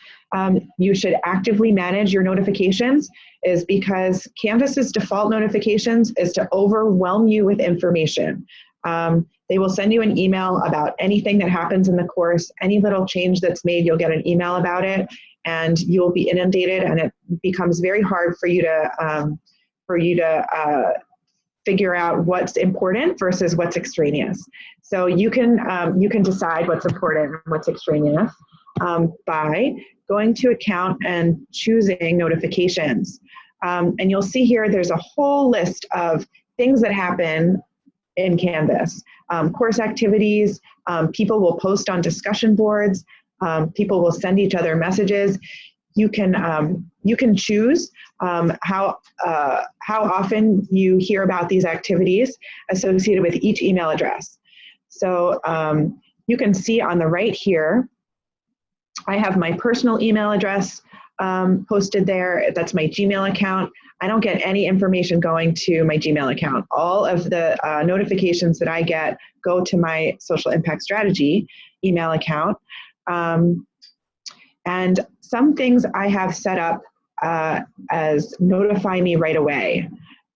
you should actively manage your notifications is because Canvas's default notifications is to overwhelm you with information. They will send you an email about anything that happens in the course. Any little change that's made, you'll get an email about it, and you'll be inundated, and it becomes very hard for you to figure out what's important versus what's extraneous. So you can decide what's important and what's extraneous by going to account and choosing notifications. And you'll see here there's a whole list of things that happen in Canvas. Course activities, people will post on discussion boards, people will send each other messages. You can choose how often you hear about these activities associated with each email address. So you can see on the right here, I have my personal email address posted there. That's my Gmail account. I don't get any information going to my Gmail account. All of the notifications that I get go to my Social Impact Strategy email account. And some things I have set up as notify me right away.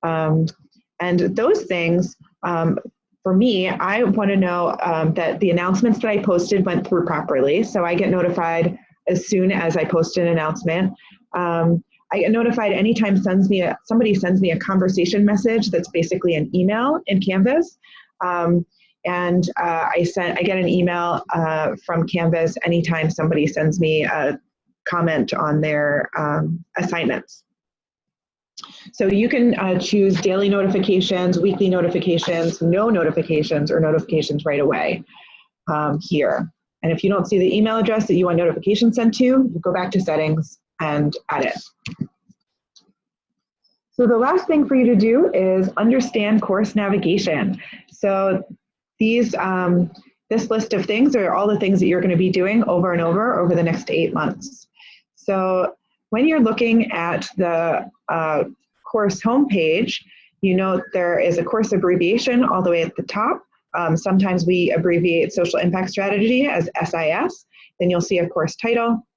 And those things, for me, I want to know that the announcements that I posted went through properly. So I get notified as soon as I post an announcement. I get notified anytime somebody sends me a conversation message that's basically an email in Canvas. And I get an email from Canvas anytime somebody sends me a comment on their assignments. So you can choose daily notifications, weekly notifications, no notifications, or notifications right away here. And if you don't see the email address that you want notifications sent to, you go back to settings and add it. So the last thing for you to do is understand course navigation. So these, this list of things are all the things that you're going to be doing over and over the next 8 months. So when you're looking at the course homepage, you know there is a course abbreviation all the way at the top. Sometimes we abbreviate Social Impact Strategy as SIS. Then you'll see a course title.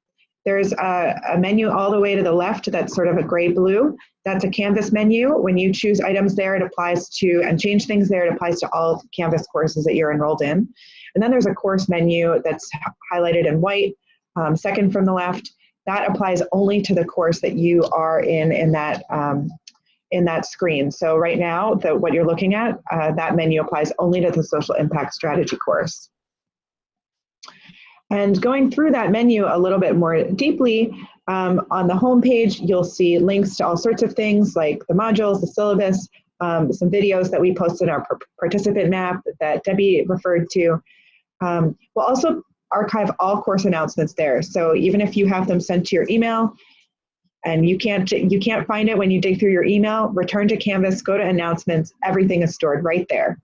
There's a menu all the way to the left that's sort of a gray-blue. That's a Canvas menu. When you choose items there, it applies to, and change things there, it applies to all Canvas courses that you're enrolled in. And then there's a course menu that's highlighted in white, second from the left. That applies only to the course that you are in that screen. So right now, what you're looking at, that menu applies only to the Social Impact Strategy course. And going through that menu a little bit more deeply, on the home page, you'll see links to all sorts of things like the modules, the syllabus, some videos that we posted, our participant map that Debbie referred to. We'll also archive all course announcements there. So even if you have them sent to your email and you can't find it when you dig through your email, return to Canvas, go to announcements, everything is stored right there.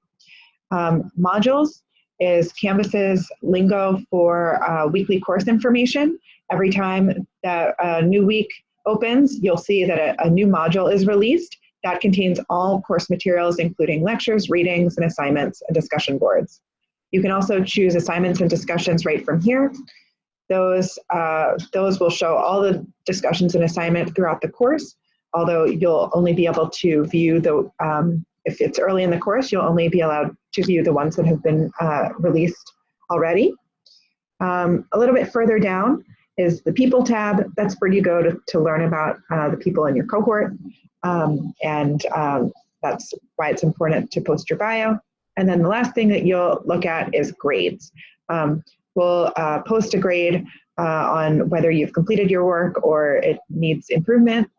Modules is Canvas's lingo for weekly course information. Every time that a new week opens, you'll see that a new module is released that contains all course materials, including lectures, readings, and assignments, and discussion boards. You can also choose assignments and discussions right from here. Those will show all the discussions and assignment throughout the course, although you'll only be able to view the, if it's early in the course, you'll only be allowed to view the ones that have been released already. A little bit further down is the People tab. That's where you go to learn about the people in your cohort. That's why it's important to post your bio. And then the last thing that you'll look at is grades. We'll post a grade on whether you've completed your work or it needs improvement.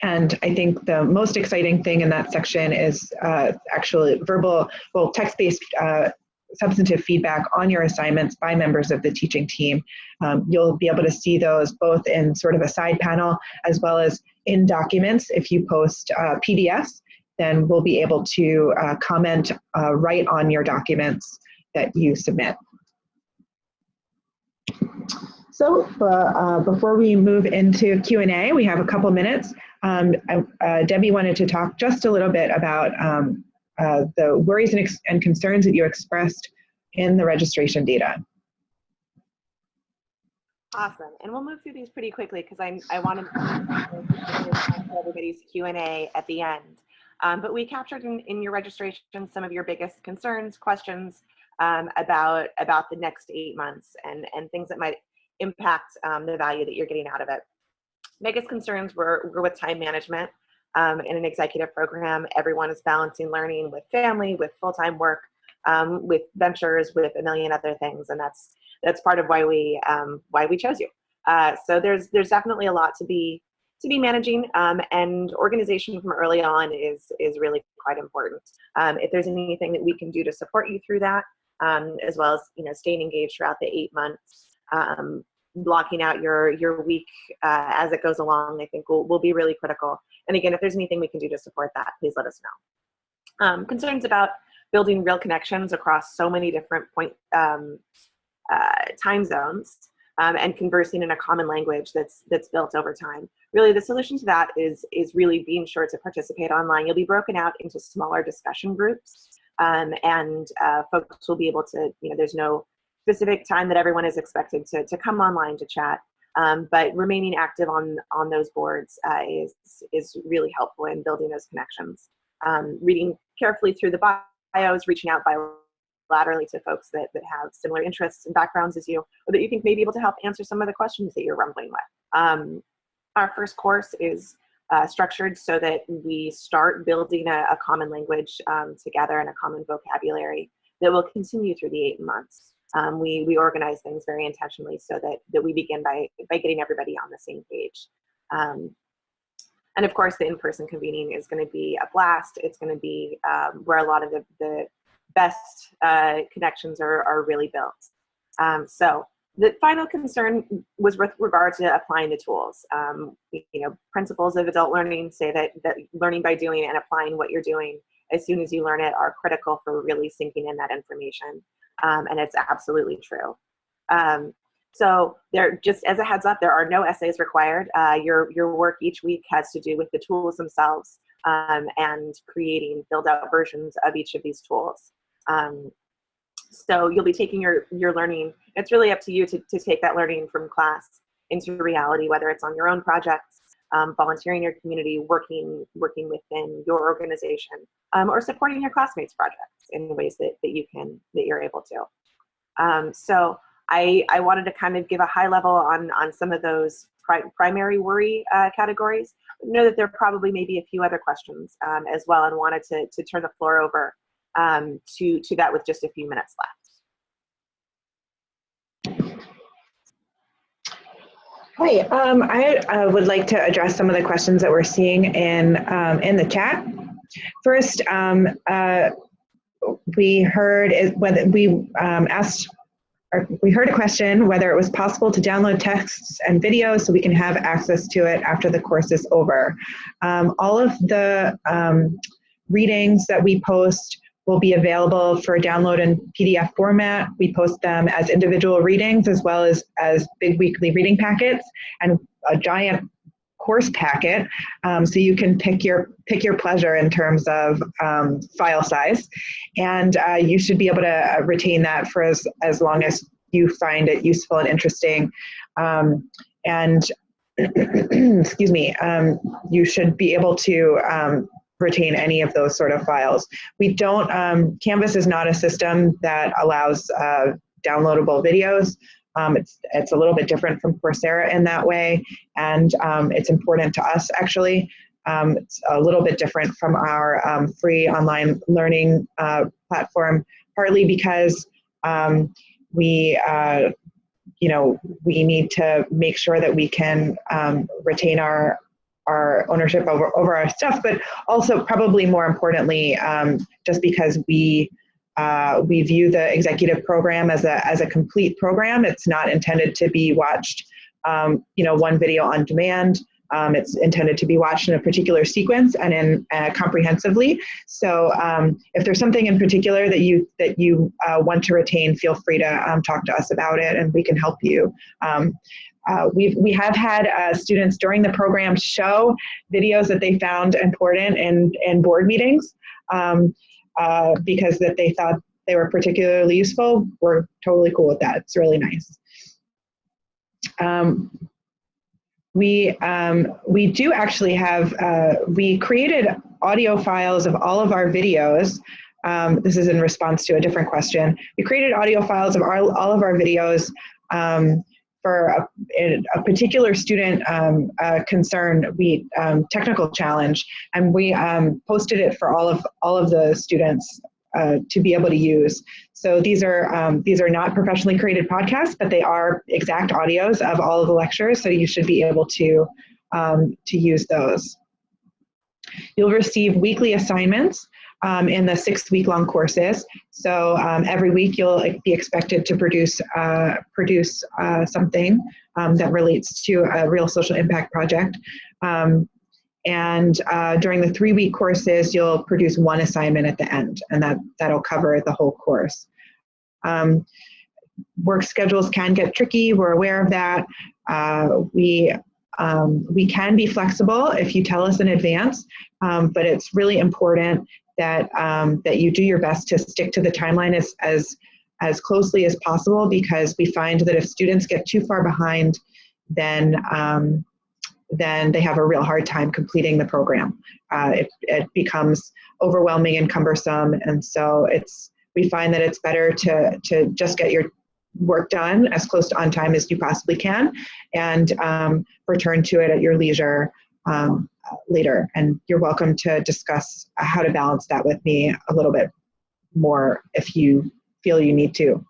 And I think the most exciting thing in that section is actually text-based substantive feedback on your assignments by members of the teaching team. You'll be able to see those both in sort of a side panel as well as in documents. If you post PDFs, then we'll be able to comment right on your documents that you submit. So before we move into Q&A, we have a couple minutes. Debbie wanted to talk just a little bit about the worries and concerns that you expressed in the registration data. Awesome. And we'll move through these pretty quickly because I want to everybody's Q&A at the end. But we captured in your registration some of your biggest concerns, questions about the next 8 months and things that might impact the value that you're getting out of it. Biggest concerns were with time management. In an executive program, everyone is balancing learning with family, with full-time work, with ventures, with a million other things, and that's part of why we chose you. So there's definitely a lot to be managing, and organization from early on is really quite important. If there's anything that we can do to support you through that, as well as staying engaged throughout the 8 months, blocking out your week as it goes along, I think will be really critical. And again, if there's anything we can do to support that, please let us know. Concerns about building real connections across so many different time zones, and conversing in a common language that's built over time. Really, the solution to that is really being sure to participate online. You'll be broken out into smaller discussion groups, and folks will be able to, there's no specific time that everyone is expected to come online to chat, but remaining active on those boards is really helpful in building those connections. Reading carefully through the bios, reaching out bilaterally to folks that have similar interests and backgrounds as you, or that you think may be able to help answer some of the questions that you're rumbling with. Our first course is structured so that we start building a common language together and a common vocabulary that will continue through the 8 months. We organize things very intentionally so that we begin by getting everybody on the same page. And of course, the in-person convening is going to be a blast. It's going to be where a lot of the best connections are really built. So the final concern was with regard to applying the tools. Principles of adult learning say that learning by doing and applying what you're doing as soon as you learn it are critical for really sinking in that information. And it's absolutely true. So there, just as a heads up, there are no essays required. Your work each week has to do with the tools themselves, and creating build out versions of each of these tools. So you'll be taking your learning. It's really up to you to take that learning from class into reality, whether it's on your own projects, volunteering in your community, working within your organization, or supporting your classmates' projects in ways that you're able to. So I wanted to kind of give a high level on some of those primary worry categories. Know that there probably may be a few other questions as well, and wanted to turn the floor over to that with just a few minutes left. Hi, I would like to address some of the questions that we're seeing in the chat. First, we heard whether we heard a question whether it was possible to download texts and videos so we can have access to it after the course is over. All of the readings that we post will be available for download in PDF format. We post them as individual readings as well as big weekly reading packets and a giant course packet, so you can pick your pleasure in terms of file size, and you should be able to retain that for as long as you find it useful and interesting, and excuse me, you should be able to retain any of those sort of files. We don't, Canvas is not a system that allows downloadable videos. It's a little bit different from Coursera in that way, and it's important to us actually. It's a little bit different from our free online learning platform, partly because we need to make sure that we can retain our ownership over our stuff, but also probably more importantly, just because we view the executive program as a complete program. It's not intended to be watched, one video on demand. It's intended to be watched in a particular sequence and in comprehensively. So if there's something in particular that you want to retain, feel free to talk to us about it, and we can help you. We have had students during the program show videos that they found important in board meetings. Because that they thought they were particularly useful. We're totally cool with that. It's really nice. um, we do actually have, we created audio files of all of our videos. This is in response to a different question. We created audio files of all of our videos for a particular student concern, technical challenge, and we posted it for all of the students to be able to use. So these are not professionally created podcasts, but they are exact audios of all of the lectures. So you should be able to use those. You'll receive weekly assignments in the 6-week-long courses. So every week you'll be expected to produce something that relates to a real social impact project. And during the 3-week courses, you'll produce one assignment at the end, and that'll cover the whole course. Work schedules can get tricky. We're aware of that. We can be flexible if you tell us in advance, but it's really important that you do your best to stick to the timeline as closely as possible, because we find that if students get too far behind, then they have a real hard time completing the program. It becomes overwhelming and cumbersome, and so we find that it's better to just get your work done as close to on time as you possibly can, and return to it at your leisure later. And you're welcome to discuss how to balance that with me a little bit more if you feel you need to.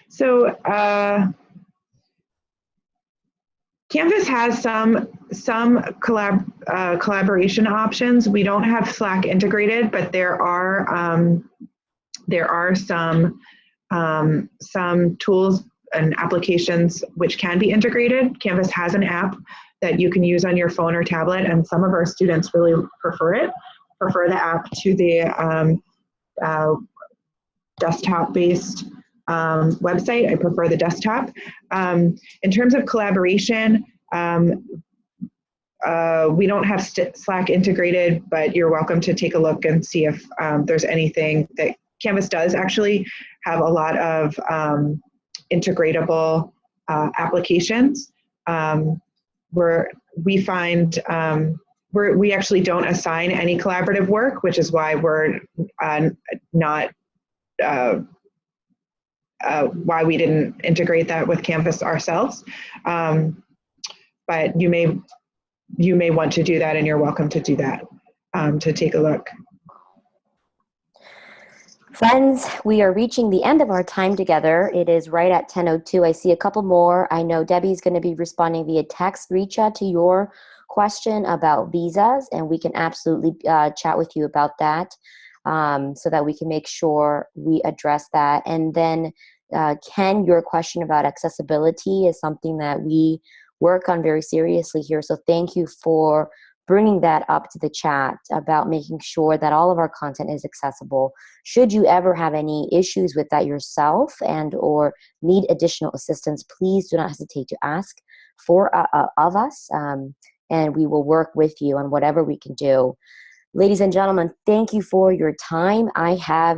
So Canvas has some collaboration options. We don't have Slack integrated, but there are some tools and applications which can be integrated. Canvas has an app that you can use on your phone or tablet, and some of our students really prefer the app to the desktop-based website. I prefer the desktop. In terms of collaboration, we don't have Slack integrated, but you're welcome to take a look and see if there's anything that Canvas does actually have a lot of integratable applications. We actually don't assign any collaborative work, which is why we're not why we didn't integrate that with Canvas ourselves. But you may want to do that, and you're welcome to do that, to take a look. Friends, we are reaching the end of our time together. It is right at 10:02. I see a couple more. I know Debbie's going to be responding via text. Reach out to your question about visas, and we can absolutely chat with you about that, so that we can make sure we address that. And then Ken, your question about accessibility is something that we work on very seriously here. So thank you for bringing that up to the chat about making sure that all of our content is accessible. Should you ever have any issues with that yourself and or need additional assistance, please do not hesitate to ask of us, and we will work with you on whatever we can do. Ladies and gentlemen, thank you for your time. I have